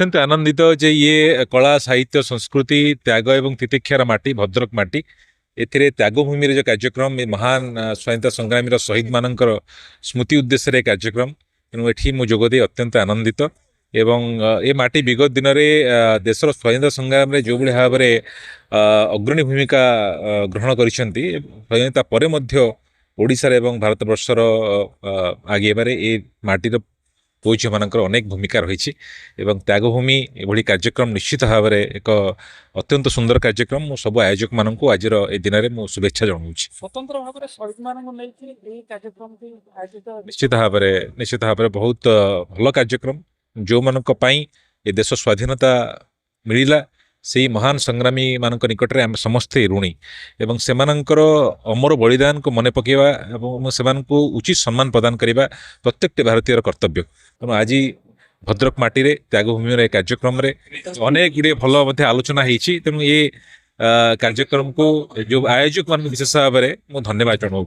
अत्यंत आनंदित जे ये कला साहित्य संस्कृति त्याग एवं तितिक्षार माटी भद्रक माटी एथिरे त्यागभूमि जो कार्यक्रम महान स्वाधीनता संग्रामी शहीद मानकर स्मृति उद्देश्य कार्यक्रम तेणु ये मुझे जोगदे अत्यंत आनंदित एवं ए माटी विगत दिन में देशर स्वाधीनता संग्राम जो भाव में अग्रणी भूमिका ग्रहण कर स्वाधीनता पर ओडिशार एवं भारत वर्षर आगे बारे ए माटीर पुओ झील मान अनेक भूमिका रही त्यागभूमि एभली कार्यक्रम निश्चित भाव में एक अत्यंत सुंदर कार्यक्रम मु सब आयोजक मान आज दिन में शुभेच्छा जनाऊँ स्वतंत्र भाव में शहीद मान कार्यक्रम निश्चित भाव में बहुत भल कार्यक्रम जो मान ये देश स्वाधीनता मिलला से महान संग्रामी मान निकट में आम समस्ते ऋणी एवं से अमर बलिदान को मन पकेवा से उचित सम्मान प्रदान करने प्रत्येक भारतीय कर्तव्य तेणु आज भद्रक माटी रे त्यागभूमि कार्यक्रम रे अनेक गुड़े भल आलोचना होती तेणु ये कार्यक्रम को जो आयोजक मान विशेष भाव में धन्यवाद जनाऊँ।